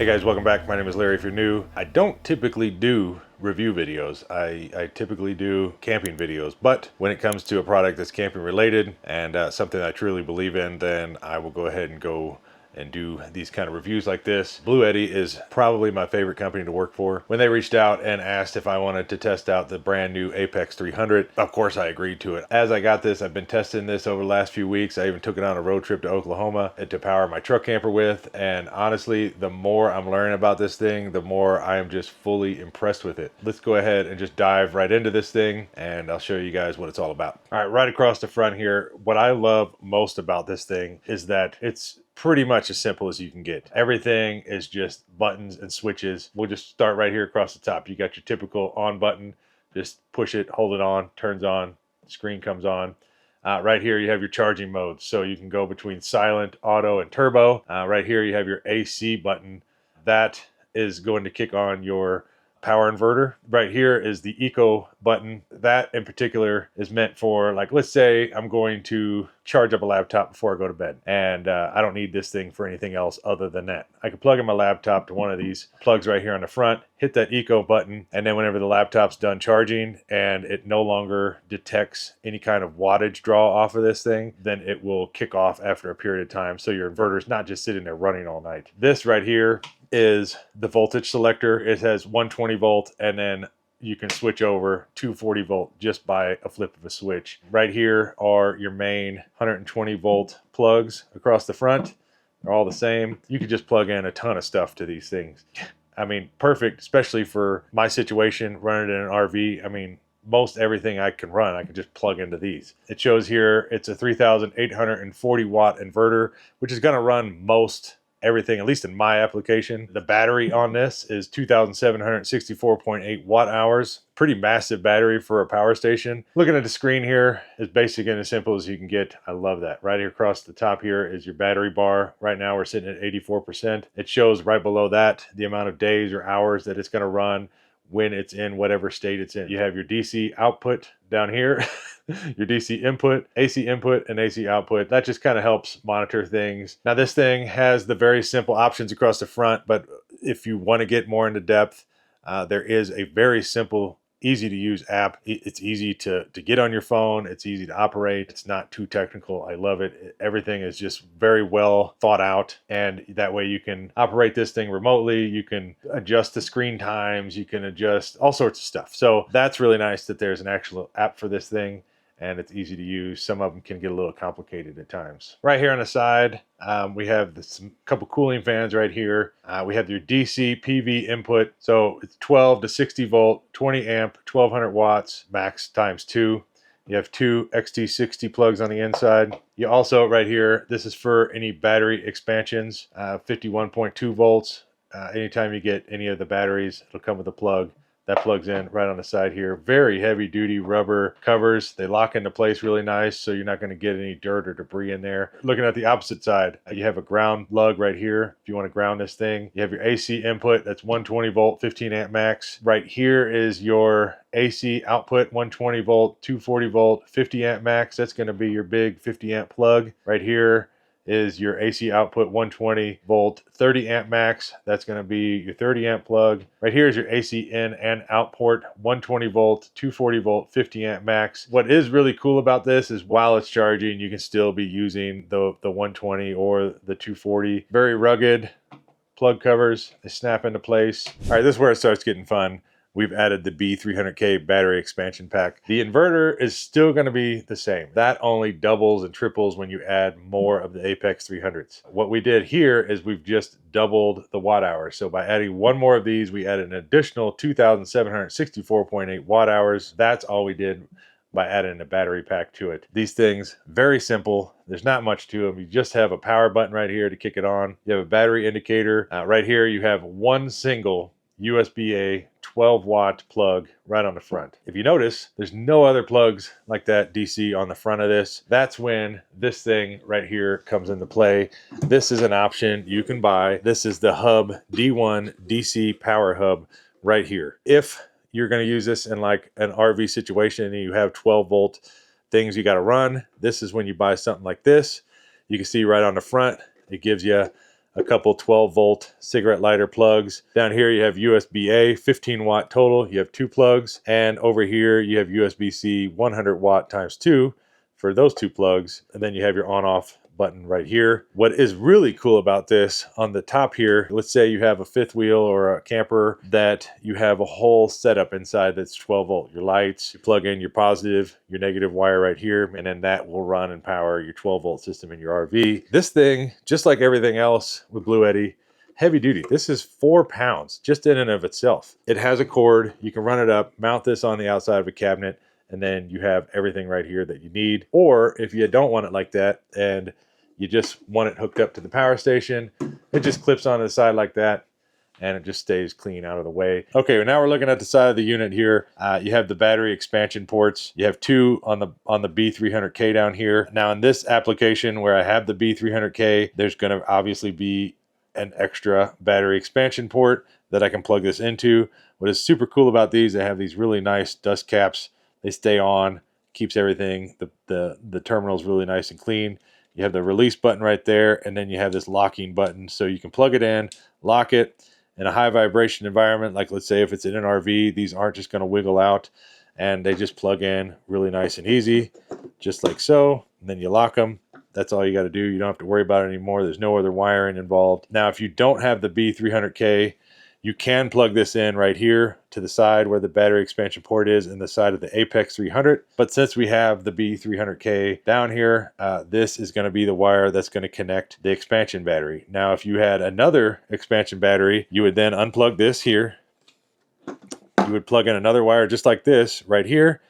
Hey guys, welcome back. My name is Larry if you're new. I don't typically do review videos. I typically do camping videos, but when it comes to a product that's camping related and something I truly believe in, then I will go ahead and go and do these kind of reviews like this. BLUETTI is probably my favorite company to work for. When they reached out and asked if I wanted to test out the brand new APEX300, of course I agreed to it. As I got this, I've been testing this over the last few weeks. I even took it on a road trip to Oklahoma to power my truck camper with, and honestly, the more I'm learning about this thing, the more I am just fully impressed with it. Let's go ahead and just dive right into this thing, and I'll show you guys what it's all about. All right, right across the front here, what I love most about this thing is that it's pretty much as simple as you can get. Everything is just buttons and switches. We'll just start right here across the top. You got your typical on button. Just push it, hold it on, turns on, screen comes on. Right here you have your charging modes. So you can go between silent, auto, and turbo. Right here you have your AC button. That is going to kick on your power inverter. Right here is the eco button. That in particular is meant for, like, let's say I'm going to charge up a laptop before I go to bed, and I don't need this thing for anything else other than that. I can plug in my laptop to one of these plugs right here on the front, hit that eco button, and then whenever the laptop's done charging and it no longer detects any kind of wattage draw off of this thing, then it will kick off after a period of time. So your inverter's not just sitting there running all night. This right here is the voltage selector. It has 120 volt, and then you can switch over 240 volt just by a flip of a switch. Right here are your main 120 volt plugs across the front. They're all the same. You could just plug in a ton of stuff to these things. I mean, perfect, especially for my situation, running in an RV. I mean, most everything I can run, I can just plug into these. It shows here it's a 3,840 watt inverter, which is going to run most everything, at least in my application. The battery on this is 2,764.8 watt hours. Pretty massive battery for a power station. Looking at the screen here is basic and as simple as you can get. I love that. Right here across the top here is your battery bar. Right now we're sitting at 84%. It shows right below that the amount of days or hours that it's going to run when it's in whatever state it's in. You have your DC output down here, your DC input, AC input, and AC output. That just kind of helps monitor things. Now this thing has the very simple options across the front, but if you want to get more into depth, there is a very simple, easy to use app. It's easy to get on your phone. It's easy to operate. It's not too technical. I love it. Everything is just very well thought out, and that way you can operate this thing remotely. You can adjust the screen times. You can adjust all sorts of stuff. So that's really nice that there's an actual app for this thing, and it's easy to use. Some of them can get a little complicated at times. Right here on the side, we have some couple cooling fans right here. We have your DC PV input. So it's 12 to 60 volt, 20 amp, 1200 watts, max times 2. You have 2 XT60 plugs on the inside. You also, right here, this is for any battery expansions, 51.2 volts. Anytime you get any of the batteries, it'll come with a plug. That plugs in right on the side here. Very heavy duty rubber covers. They lock into place really nice, so you're not going to get any dirt or debris in there. Looking at the opposite side, you have a ground lug right here if you want to ground this thing. You have your AC input. That's 120 volt, 15 amp max. Right here is your AC output, 120 volt, 240 volt, 50 amp max. That's going to be your big 50 amp plug. Right here is your AC output, 120 volt, 30 amp max. That's going to be your 30 amp plug. Right here is your AC in and out port, 120 volt, 240 volt, 50 amp max. What is really cool about this is while it's charging, you can still be using the 120 or the 240. Very rugged plug covers. They snap into place. All right, this is where it starts getting fun. We've added the B300K battery expansion pack. The inverter is still going to be the same. That only doubles and triples when you add more of the APEX300s. What we did here is we've just doubled the watt hours. So by adding one more of these, we added an additional 2,764.8 watt hours. That's all we did by adding a battery pack to it. These things, very simple. There's not much to them. You just have a power button right here to kick it on. You have a battery indicator. Right here, you have one single USB-A 12 watt plug right on the front. If you notice, there's no other plugs like that DC on the front of this. That's when this thing right here comes into play. This is an option you can buy. This is the hub D1 DC power hub right here. If you're going to use this in like an RV situation and you have 12 volt things you got to run, this is when you buy something like this. You can see right on the front, it gives you a couple 12-volt cigarette lighter plugs. Down here you have USB-A, 15-watt total. You have 2 plugs. And over here you have USB-C 100-watt times 2 for those 2 plugs. And then you have your on-off button right here. What is really cool about this, on the top here, let's say you have a fifth wheel or a camper that you have a whole setup inside that's 12 volt. Your lights, you plug in your positive, your negative wire right here, and then that will run and power your 12 volt system in your RV. This thing, just like everything else with BLUETTI, heavy duty. This is 4 pounds just in and of itself. It has a cord. You can run it up, mount this on the outside of a cabinet, and then you have everything right here that you need. Or if you don't want it like that and you just want it hooked up to the power station, it just clips onto the side like that, and it just stays clean out of the way. Okay, well, now we're looking at the side of the unit here. You have the battery expansion ports. You have 2 on the B300K down here. Now in this application where I have the B300K, there's going to obviously be an extra battery expansion port that I can plug this into. What is super cool about these, they have these really nice dust caps. They stay on, keeps everything, the terminal's really nice and clean. You have the release button right there, and then you have this locking button. So you can plug it in, lock it. In a high vibration environment, like let's say if it's in an RV, these aren't just gonna wiggle out, and they just plug in really nice and easy, just like so. And then you lock them. That's all you gotta do. You don't have to worry about it anymore. There's no other wiring involved. Now, if you don't have the B300K, you can plug this in right here to the side where the battery expansion port is in the side of the APEX300. But since we have the B300K down here, this is going to be the wire that's going to connect the expansion battery. Now, if you had another expansion battery, you would then unplug this here. You would plug in another wire just like this right here,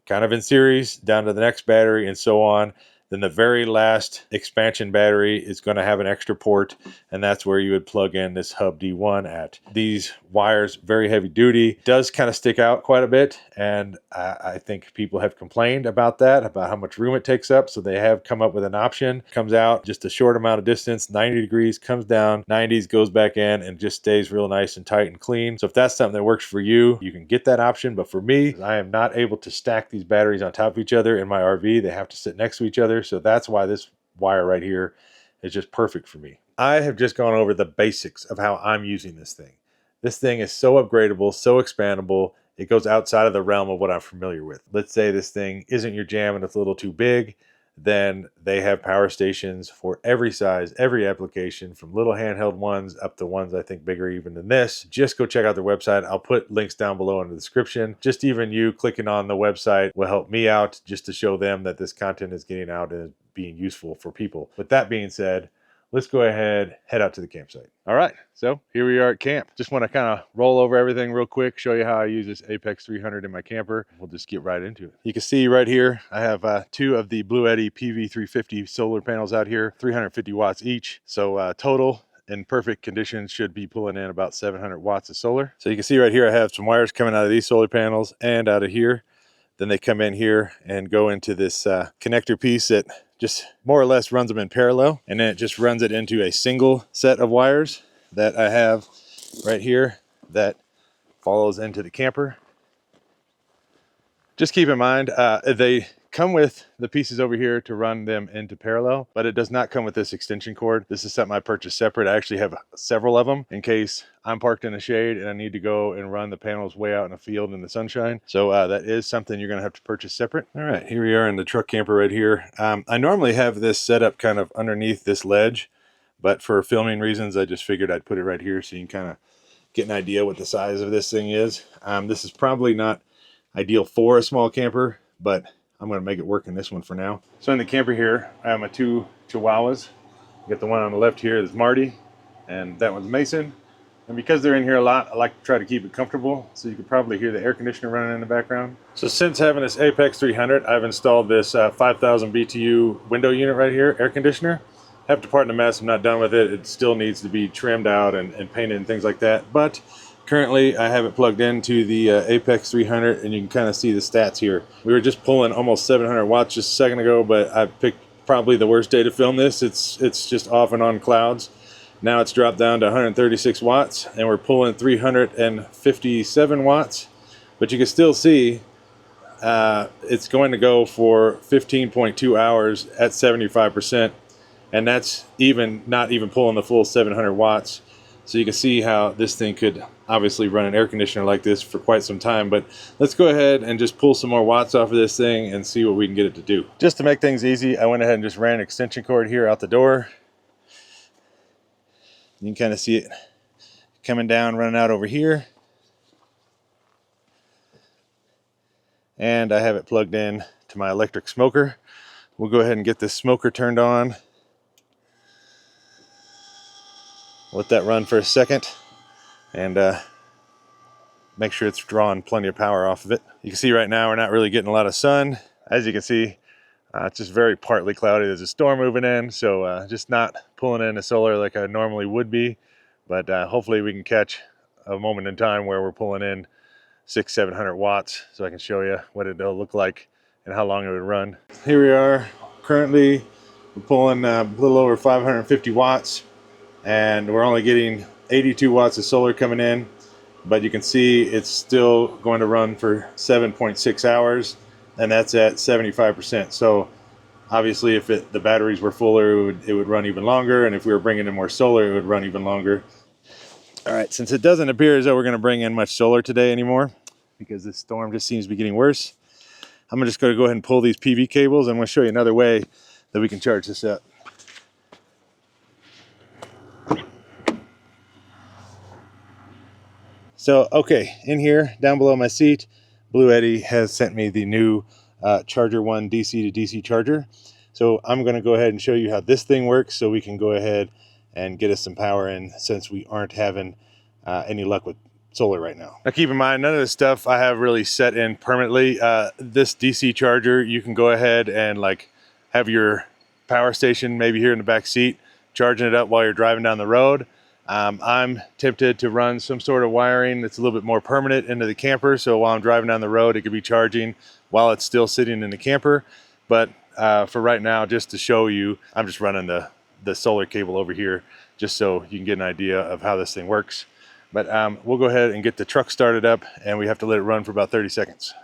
kind of in series, down to the next battery and so on. Then the very last expansion battery is going to have an extra port, and that's where you would plug in this hub D1 at. These wires, very heavy duty, does kind of stick out quite a bit, and I think people have complained about that, about how much room it takes up, so they have come up with an option. Comes out just a short amount of distance, 90 degrees, comes down, 90s, goes back in, and just stays real nice and tight and clean. So if that's something that works for you, you can get that option, but for me, I am not able to stack these batteries on top of each other in my RV. They have to sit next to each other. So that's why this wire right here is just perfect for me. I have just gone over the basics of how I'm using this thing. This thing is so upgradable, so expandable. It goes outside of the realm of what I'm familiar with. Let's say this thing isn't your jam and it's a little too big. Then they have power stations for every size, every application, from little handheld ones up to ones I think bigger even than this. Just go check out their website. I'll put links down below in the description. Just even you clicking on the website will help me out, just to show them that this content is getting out and is being useful for people. With that being said, let's go ahead, head out to the campsite. All right, so here we are at camp. Just want to kind of roll over everything real quick, show you how I use this APEX300 in my camper. We'll just get right into it. You can see right here, I have 2 of the BLUETTI PV350 solar panels out here, 350 watts each. So total in perfect conditions should be pulling in about 700 watts of solar. So you can see right here, I have some wires coming out of these solar panels and out of here. Then they come in here and go into this connector piece that just more or less runs them in parallel, and then it just runs it into a single set of wires that I have right here that follows into the camper. Just keep in mind, they come with the pieces over here to run them into parallel, but it does not come with this extension cord. This is something I purchased separate. I actually have several of them in case I'm parked in the shade and I need to go and run the panels way out in the field in the sunshine. So that is something you're gonna have to purchase separate. All right, here we are in the truck camper right here. I normally have this set up kind of underneath this ledge, but for filming reasons, I just figured I'd put it right here so you can kind of get an idea what the size of this thing is. This is probably not ideal for a small camper, but I'm going to make it work in this one for now. So in the camper here, I have my 2 Chihuahuas. I got the one on the left here is Marty, and that one's Mason. And because they're in here a lot, I like to try to keep it comfortable, so you can probably hear the air conditioner running in the background. So since having this APEX300, I've installed this 5,000 BTU window unit right here, air conditioner. I have to pardon the mess, I'm not done with it. It still needs to be trimmed out and painted and things like that. But currently, I have it plugged into the APEX300, and you can kind of see the stats here. We were just pulling almost 700 watts just a second ago, but I picked probably the worst day to film this. It's just off and on clouds. Now it's dropped down to 136 watts, and we're pulling 357 watts. But you can still see it's going to go for 15.2 hours at 75%. and that's even not even pulling the full 700 watts. So you can see how this thing could obviously run an air conditioner like this for quite some time. But let's go ahead and just pull some more watts off of this thing and see what we can get it to do. Just to make things easy, I went ahead and just ran an extension cord here out the door. You can kind of see it coming down, running out over here. And I have it plugged in to my electric smoker. We'll go ahead and get this smoker turned on. Let that run for a second and make sure it's drawing plenty of power off of it. You can see right now we're not really getting a lot of sun. As you can see, it's just very partly cloudy. There's a storm moving in, so just not pulling in the solar like I normally would be. But hopefully we can catch a moment in time where we're pulling in 600-700 watts, so I can show you what it'll look like and how long it would run. Here we are. Currently we're pulling a little over 550 watts, and we're only getting 82 watts of solar coming in, but you can see it's still going to run for 7.6 hours, and that's at 75%. So obviously if the batteries were fuller, it would run even longer, and if we were bringing in more solar, it would run even longer. All right, since it doesn't appear as though we're going to bring in much solar today anymore, because this storm just seems to be getting worse, I'm just going to go ahead and pull these PV cables. I'm going to show you another way that we can charge this up. So, okay, in here, down below my seat, BLUETTI has sent me the new Charger 1 DC to DC charger. So I'm going to go ahead and show you how this thing works so we can go ahead and get us some power in, since we aren't having any luck with solar right now. Now keep in mind, none of this stuff I have really set in permanently. This DC charger, you can go ahead and like have your power station maybe here in the back seat, charging it up while you're driving down the road. I'm tempted to run some sort of wiring that's a little bit more permanent into the camper, so while I'm driving down the road, it could be charging while it's still sitting in the camper. But for right now, just to show you, I'm just running the solar cable over here just so you can get an idea of how this thing works. But we'll go ahead and get the truck started up, and we have to let it run for about 30 seconds.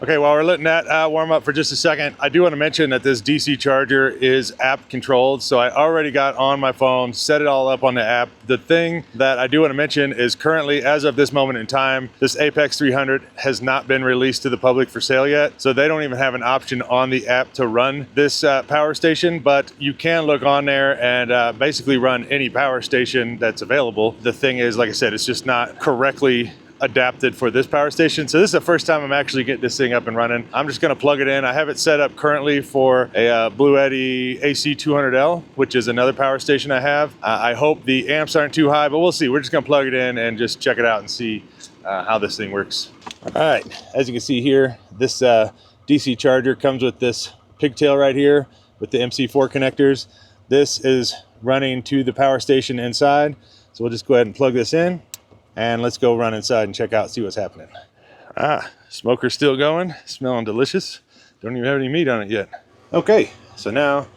Okay, while we're letting that warm up for just a second, I do want to mention that this DC charger is app controlled. So I already got on my phone, set it all up on the app. The thing that I do want to mention is currently, as of this moment in time, this APEX300 has not been released to the public for sale yet. So they don't even have an option on the app to run this power station, but you can look on there and basically run any power station that's available. The thing is, like I said, it's just not correctly adapted for this power station. So this is the first time I'm actually getting this thing up and running. I'm just going to plug it in. I have it set up currently for a BLUETTI AC200L, which is another power station I have. I hope the amps aren't too high, but we'll see. We're just going to plug it in and just check it out and see how this thing works. All right, as you can see here, this DC charger comes with this pigtail right here with the MC4 connectors. This is running to the power station inside. So we'll just go ahead and plug this in. And let's go run inside and check out, see what's happening. Smoker's still going, smelling delicious. Don't even have any meat on it yet. Okay, so now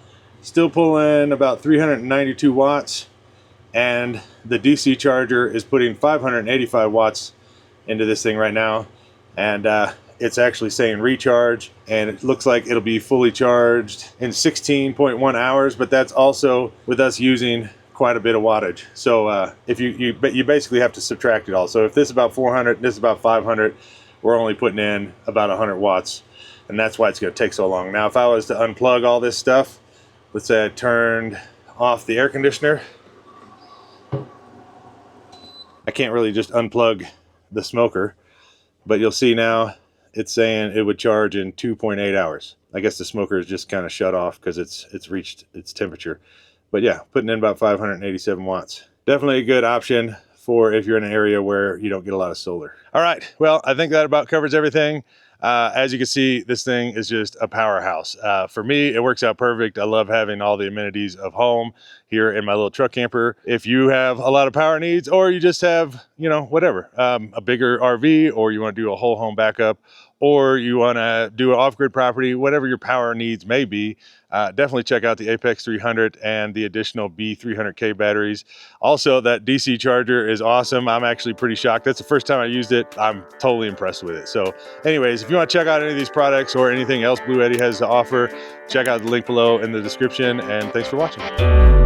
still pulling about 392 watts, and the DC charger is putting 585 watts into this thing right now. And it's actually saying recharge, and it looks like it'll be fully charged in 16.1 hours, but that's also with us using quite a bit of wattage. So if you basically have to subtract it all. So if this is about 400 and this is about 500, we're only putting in about 100 watts, and that's why it's going to take so long. Now if I was to unplug all this stuff, let's say I turned off the air conditioner, I can't really just unplug the smoker, but you'll see now it's saying it would charge in 2.8 hours. I guess the smoker is just kind of shut off because it's reached its temperature. But yeah, putting in about 587 watts. Definitely a good option for if you're in an area where you don't get a lot of solar. All right, well, I think that about covers everything. As you can see, this thing is just a powerhouse. For me, it works out perfect. I love having all the amenities of home here in my little truck camper. If you have a lot of power needs, or you just have, you know, whatever, a bigger RV, or you want to do a whole home backup, or you want to do an off-grid property, whatever your power needs may be, definitely check out the Apex 300 and the additional B300K batteries. Also, that DC charger is awesome. I'm actually pretty shocked. That's the first time I used it. I'm totally impressed with it. So anyways, if you want to check out any of these products or anything else BlueEtti has to offer, check out the link below in the description, and thanks for watching.